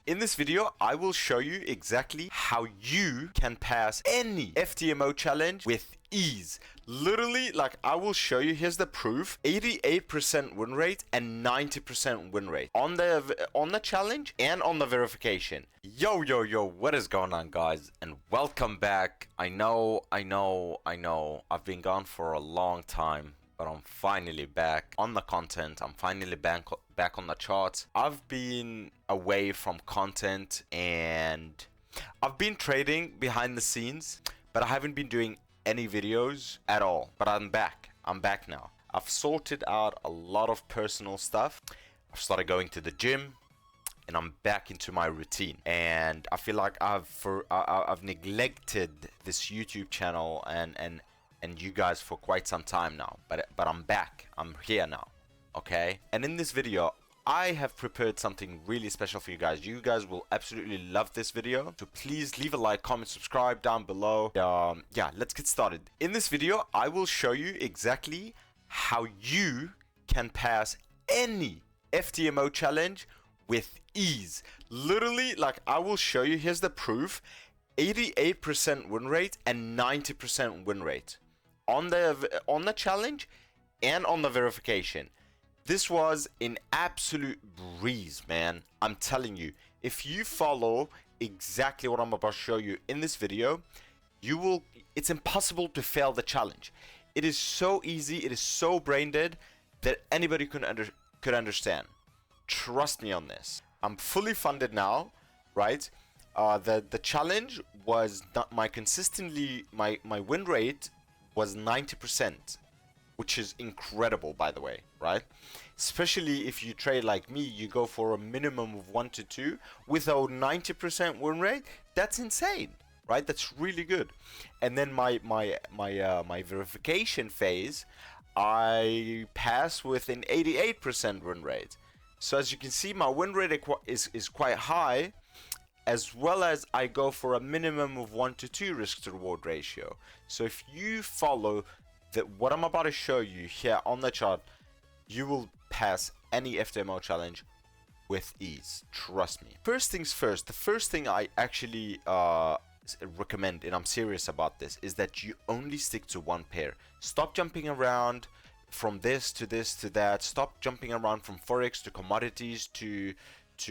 In this video, I will show you exactly how you can pass any FTMO challenge with ease. Literally, like I will show you, here's the proof: 88% win rate and 90% win rate on the challenge and on the verification. Yo, what is going on, guys? And welcome back. I know, I've been gone for a long time, but I'm finally back on the content. I'm finally back on the charts. I've been away from content and I've been trading behind the scenes, but I haven't been doing any videos at all. But I'm back now. I've sorted out a lot of personal stuff. I've started going to the gym and I'm back into my routine, and I feel like I've neglected this YouTube channel and you guys for quite some time now, but I'm back. I'm here now, okay? And in this video, I have prepared something really special for you guys. You guys will absolutely love this video, so please leave a like, comment, subscribe down below. Yeah, let's get started. In this video, I will show you exactly how you can pass any FTMO challenge with ease. Literally, like I will show you, here's the proof: 88% win rate and 90% win rate on the challenge and on the verification. This was an absolute breeze, man. I'm telling you, if you follow exactly what I'm about to show you in this video, it's impossible to fail the challenge. It is so easy, it is so brain dead that anybody could understand. Trust me on this. I'm fully funded now, right? The challenge was not my win rate was 90%, which is incredible, by the way, right? Especially if you trade like me, you go for a minimum of 1 to 2 with a 90% win rate. That's insane, right? That's really good. And then my verification phase, I pass with an 88% win rate. So as you can see, my win rate is quite high, as well as I go for a minimum of 1 to 2 risk to reward ratio. So if you follow what I'm about to show you here on the chart, you will pass any FTMO challenge with ease. Trust me. First things first, the first thing I actually recommend, and I'm serious about this, is that you only stick to one pair. Stop jumping around from this to this to that. Stop jumping around from forex to commodities to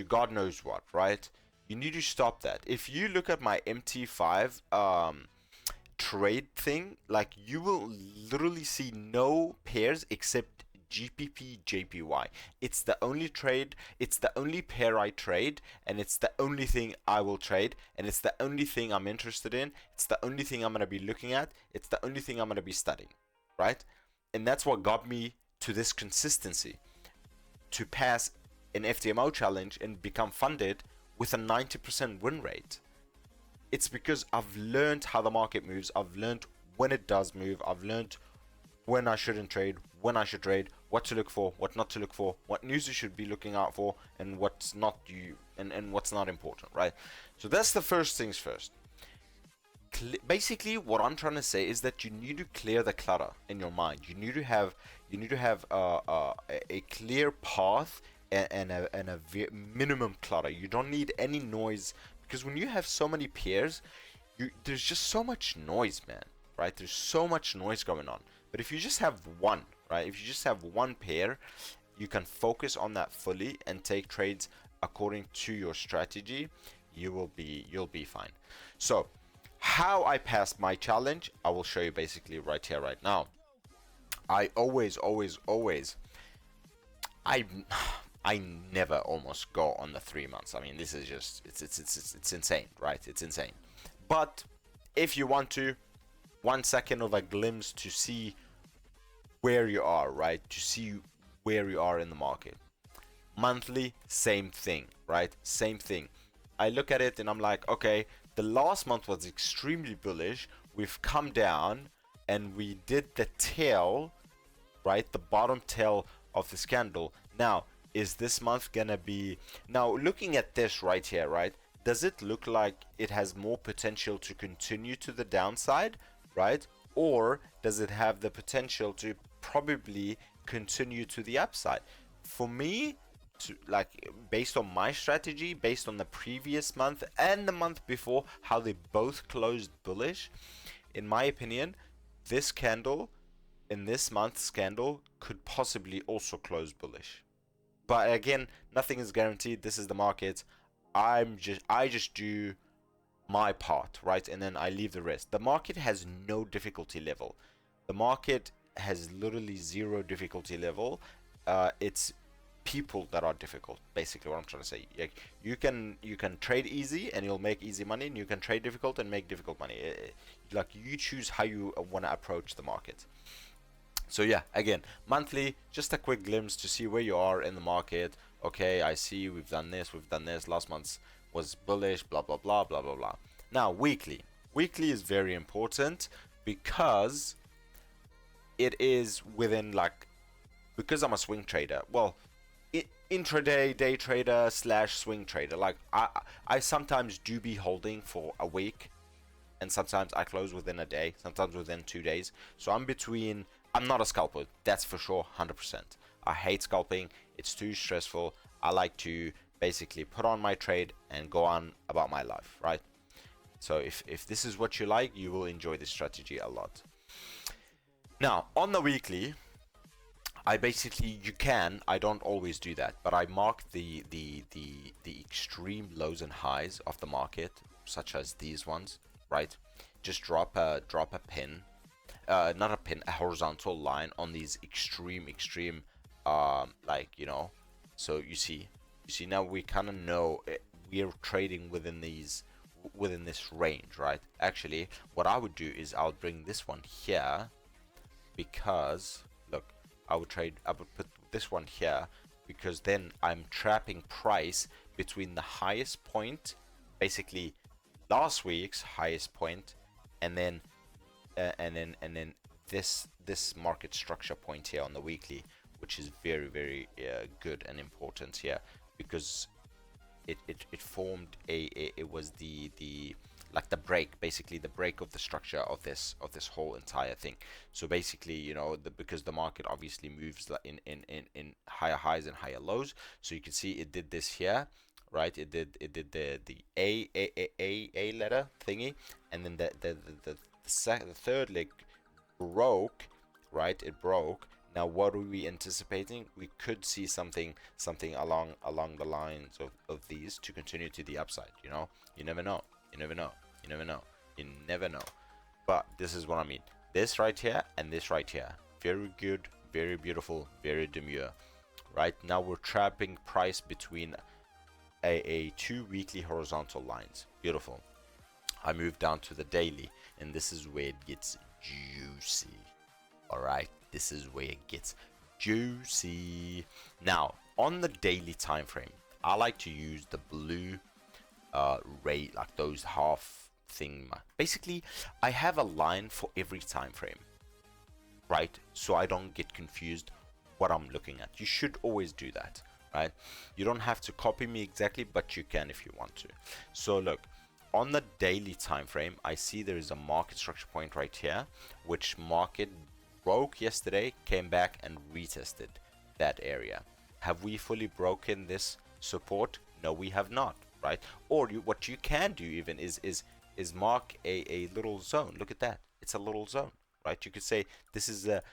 God knows what, right? You need to stop that. If you look at my MT5 trade thing, like you will literally see no pairs except GPP JPY. It's the only trade, it's the only pair I trade, and it's the only thing I will trade, and it's the only thing I'm interested in. It's the only thing I'm going to be looking at. It's the only thing I'm going to be studying, right? And that's what got me to this consistency, to pass an FTMO challenge and become funded with a 90% win rate. It's because I've learned how the market moves. I've learned when it does move. I've learned when I shouldn't trade, when I should trade, what to look for, what not to look for, what news you should be looking out for, and what's not and what's not important, right? So that's the first things first. Basically, what I'm trying to say is that you need to clear the clutter in your mind. You need to have a clear path and a minimum clutter. You don't need any noise, because when you have so many pairs, there's just so much noise, man, right? There's so much noise going on. But if you just have one, right? If you just have one pair, you can focus on that fully and take trades according to your strategy. You'll be fine. So how I passed my challenge, I will show you basically right here, right now. I always, I never almost go on the 3 months. I mean, this is just, it's insane, right? It's insane. But if you want to, 1 second of a glimpse to see where you are, right? To see where you are in the market. Monthly, same thing, right? Same thing. I look at it and I'm like, okay, the last month was extremely bullish. We've come down and we did the tail, right? The bottom tail of this candle. Now, is this month gonna be... Now, looking at this right here, right? Does it look like it has more potential to continue to the downside, right? Or does it have the potential to probably continue to the upside? For me, to, like, based on my strategy, based on the previous month and the month before, how they both closed bullish, in my opinion, this candle in this month's candle could possibly also close bullish. But again, nothing is guaranteed. This is the market. I just do my part, right? And then I leave the rest. The market has no difficulty level. The market has literally zero difficulty level. It's people that are difficult, basically what I'm trying to say. Like, you can trade easy and you'll make easy money, and you can trade difficult and make difficult money. Like, you choose how you want to approach the market. So yeah, again, monthly, just a quick glimpse to see where you are in the market. Okay, I see we've done this, last month's was bullish, blah blah blah blah blah blah. Now weekly is very important, because it is within, like, because I'm a swing trader, well, intraday day trader slash swing trader, like, I sometimes do be holding for a week, and sometimes I close within a day, sometimes within 2 days. So I'm not a scalper, that's for sure, 100%. I hate scalping, it's too stressful. I like to basically put on my trade and go on about my life, right? So if this is what you like, you will enjoy this strategy a lot. Now, on the weekly, I don't always do that, but I mark the extreme lows and highs of the market, such as these ones, right? Just drop a pin, not a pin, a horizontal line on these extreme, like, you know. So you see now we kind of know we are trading within this range, right? Actually, what I would do is I'll bring this one here, because look, I would put this one here, because then I'm trapping price between the highest point, basically last week's highest point, and then this market structure point here on the weekly, which is very, very good and important here, because it formed it was the like the break, basically the break of the structure of this whole entire thing. So basically, you know, because the market obviously moves in higher highs and higher lows, so you can see it did this here, right? It did the A letter thingy, and then the third leg broke, right? It broke. Now, what are we anticipating? We could see something along the lines of these to continue to the upside. You know, you never know. But this is what I mean. This right here and this right here, very good, very beautiful, very demure. Right now, we're trapping price between a 2 weekly horizontal lines. Beautiful. I move down to the daily, and this is where it gets juicy. All right, this is where it gets juicy. Now, on the daily time frame, I like to use the blue rate, like those half thing. Basically, I have a line for every time frame, right? So I don't get confused what I'm looking at. You should always do that, right? You don't have to copy me exactly, but you can if you want to. So look, on the daily time frame, I see there is a market structure point right here, which market broke yesterday, came back and retested that area. Have we fully broken this support? No, we have not, right? Or what you can do even is mark a little zone. Look at that, it's a little zone, right? You could say this is a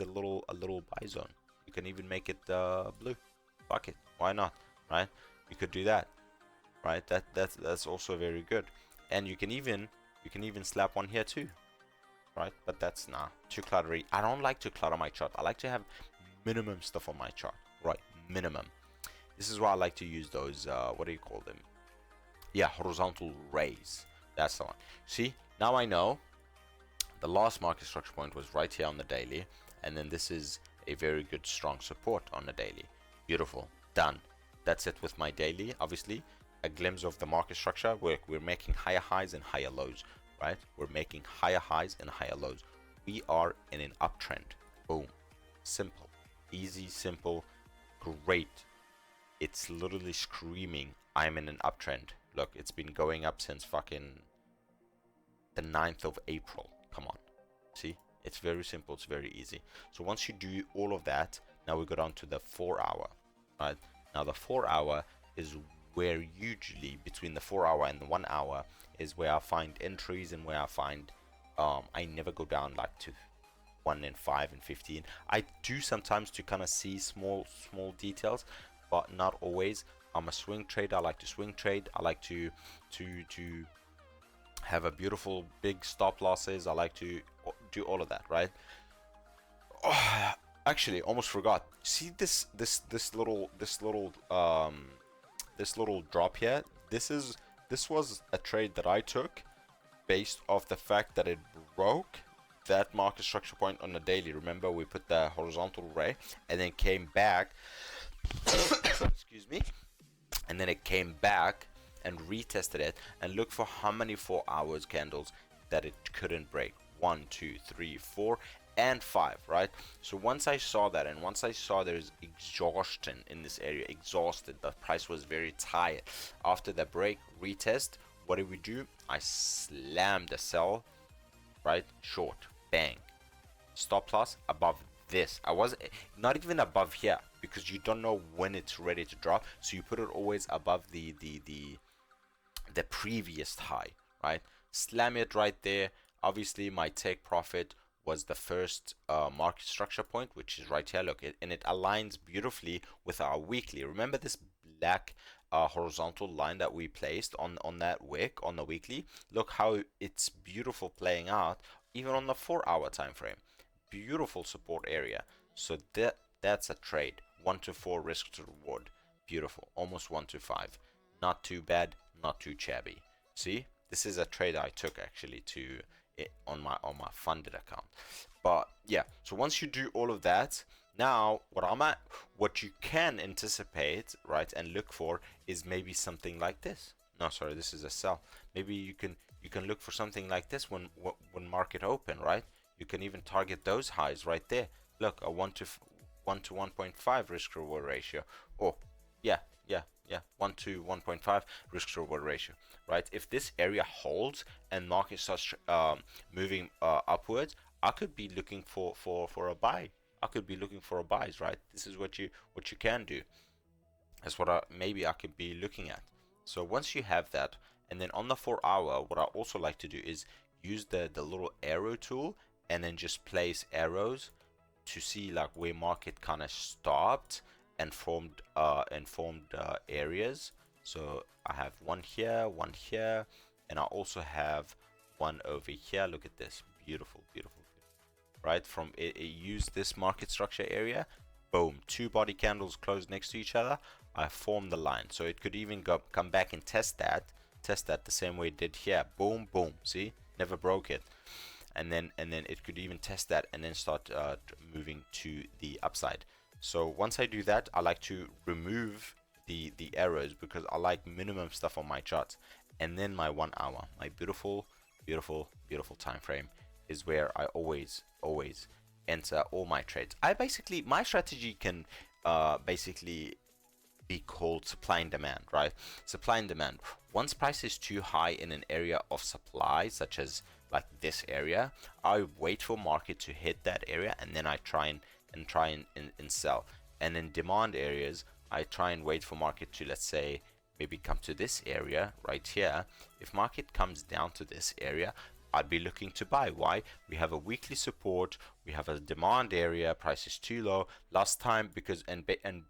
little buy zone. You can even make it blue. Fuck it, why not, right? You could do that, right? That's also very good. And you can even slap one here too, right? But that's too cluttery. I don't like to clutter my chart. I like to have minimum stuff on my chart, right? Minimum. This is why I like to use those what do you call them? Yeah, horizontal rays. That's the one. See, now I know the last market structure point was right here on the daily, and then this is a very good strong support on the daily. Beautiful, done. That's it with my daily. Obviously, a glimpse of the market structure. We're making higher highs and higher lows, right? We're making higher highs and higher lows. We are in an uptrend. Boom. Simple, easy, simple, great. It's literally screaming, I'm in an uptrend. Look, it's been going up since fucking the 9th of April. Come on. See? It's very simple. It's very easy. So once you do all of that, now we go down to the 4 hour, right? Now the 4-hour is where usually between the 4-hour and the 1-hour is where I find entries, and where I find I never go down like to 1 and 5 and 15. I do sometimes to kind of see small details, but not always. I'm a swing trader. I like to swing trade. I like to have a beautiful big stop losses. I like to do all of that, right? Oh, actually, almost forgot. See this little drop here? This was a trade that I took based off the fact that it broke that market structure point on the daily. Remember, we put the horizontal ray and then came back excuse me, and then it came back and retested it, and look for how many 4 hours candles that it couldn't break. 1, 2, 3, 4 and 5, right? So once I saw that, and once I saw there's exhaustion in this area, exhausted, the price was very tired after the break retest, what did we do? I slammed the sell, right, short, bang, stop loss above this. I wasn't, not even above here, because you don't know when it's ready to drop, so you put it always above the previous high, right? Slam it right there. Obviously my take profit was the first market structure point, which is right here. Look, and it aligns beautifully with our weekly. Remember this black horizontal line that we placed on that wick on the weekly? Look how it's beautiful playing out even on the 4-hour time frame. Beautiful support area. So that's a trade. 1 to 4 risk to reward. Beautiful. Almost 1 to 5. Not too bad, not too shabby. See, this is a trade I took actually to it on my funded account. But yeah, so once you do all of that, now what you can anticipate, right, and look for is maybe something like this. No, sorry, this is a sell. Maybe you can look for something like this when market open, right? You can even target those highs right there. Look, a 1 to 1.5 risk reward ratio. Oh, yeah, 1 to 1.5 risk to reward ratio, right? If this area holds and market starts moving upwards, I could be looking for a buy. I could be looking for a buys, right? This is what you can do. That's what maybe I could be looking at. So once you have that, and then on the 4-hour, what I also like to do is use the little arrow tool, and then just place arrows to see like where market kind of stopped and formed areas. So I have one here, and I also have one over here. Look at this, beautiful, right? From it used this market structure area, boom, 2 body candles closed next to each other. I formed the line, so it could even come back and test that the same way it did here. Boom, boom. See, never broke it. And then it could even test that and then start moving to the upside. So once I do that, I like to remove the arrows, because I like minimum stuff on my charts. And then my 1-hour, my beautiful time frame, is where I always enter all my trades. My strategy can basically be called supply and demand, right? Supply and demand. Once price is too high in an area of supply, such as like this area, I wait for market to hit that area, and then I try and sell. And in demand areas, I try and wait for market to, let's say, maybe come to this area right here. If market comes down to this area, I'd be looking to buy. Why? We have a weekly support, we have a demand area, price is too low. Last time, because and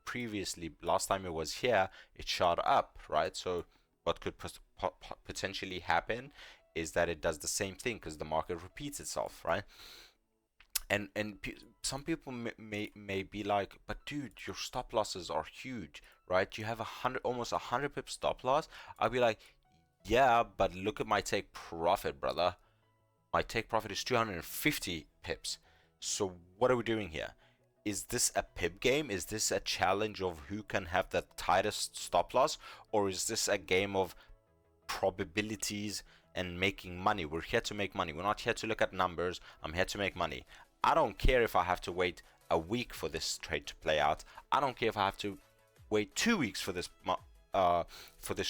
previously, last time it was here, it shot up, right? So what could potentially happen is that it does the same thing, because the market repeats itself, right? And some people may be like, but dude, your stop losses are huge, right? You have almost 100 pip stop loss. I'll be like, yeah, but look at my take profit, brother. My take profit is 250 pips. So what are we doing here? Is this a pip game? Is this a challenge of who can have the tightest stop loss? Or is this a game of probabilities and making money? We're here to make money. We're not here to look at numbers. I'm here to make money. I don't care if I have to wait a week for this trade to play out. I don't care if I have to wait 2 weeks for this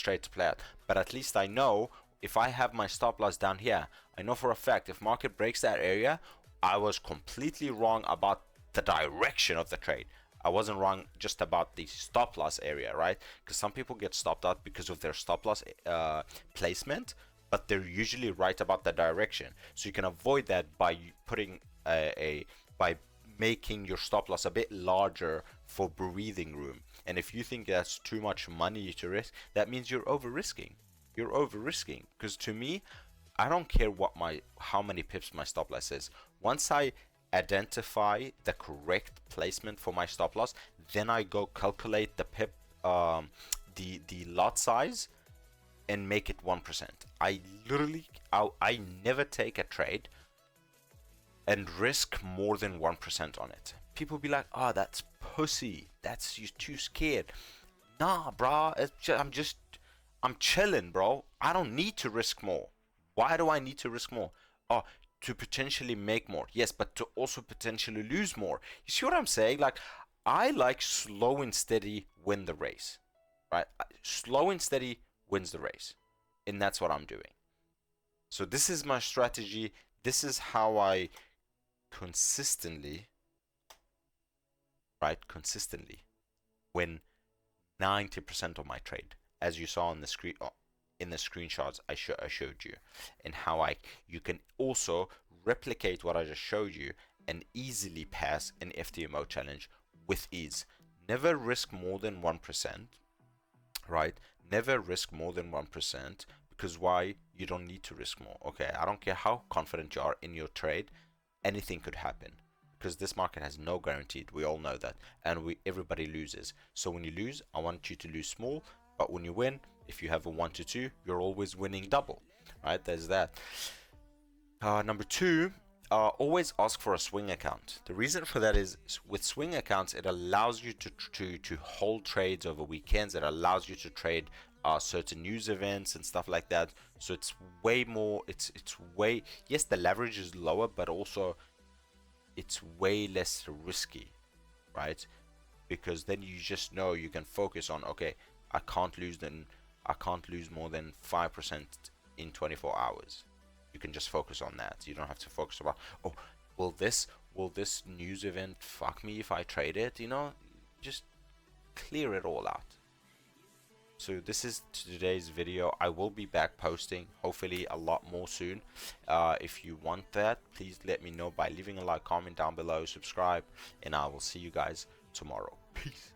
trade to play out. But at least I know, if I have my stop loss down here, I know for a fact if market breaks that area, I was completely wrong about the direction of the trade. I wasn't wrong just about the stop loss area, right? Because some people get stopped out because of their stop loss placement, but they're usually right about the direction. So you can avoid that by putting by making your stop loss a bit larger for breathing room. And if you think that's too much money to risk, that means you're over risking. You're over risking. Because to me, I don't care how many pips my stop loss is. Once I identify the correct placement for my stop loss, then I go calculate the pip, the lot size, and make it 1%. I never take a trade and risk more than 1% on it. People be like, "Oh, that's pussy. That's you too scared." Nah, bro. I'm chilling, bro. I don't need to risk more. Why do I need to risk more? Oh, to potentially make more. Yes, but to also potentially lose more. You see what I'm saying? Like, I like slow and steady win the race, right? Slow and steady wins the race. And that's what I'm doing. So this is my strategy. This is how I consistently win 90% of my trade, as you saw on the screen, in the screenshots I showed you, and how you can also replicate what I just showed you and easily pass an FTMO challenge with ease. Never risk more than 1%, right? Never risk more than 1%, because why? You don't need to risk more. Okay, I don't care how confident you are in your trade, anything could happen, because this market has no guaranteed. We all know that, and everybody loses. So when you lose, I want you to lose small, but when you win, if you have a 1 to 2, you're always winning double, right? There's that. Number 2, always ask for a swing account. The reason for that is, with swing accounts, it allows you to hold trades over weekends. It allows you to trade certain news events and stuff like that. So it's way more. It's way, yes, the leverage is lower, but also it's way less risky, right? Because then you just know you can focus on, okay, I can't lose more than 5% in 24 hours. You can just focus on that. You don't have to focus about, oh, will this news event fuck me if I trade it? You know, just clear it all out. So this is today's video. I will be back posting, hopefully a lot more soon. If you want that, please let me know by leaving a like, comment down below, subscribe, and I will see you guys tomorrow. Peace.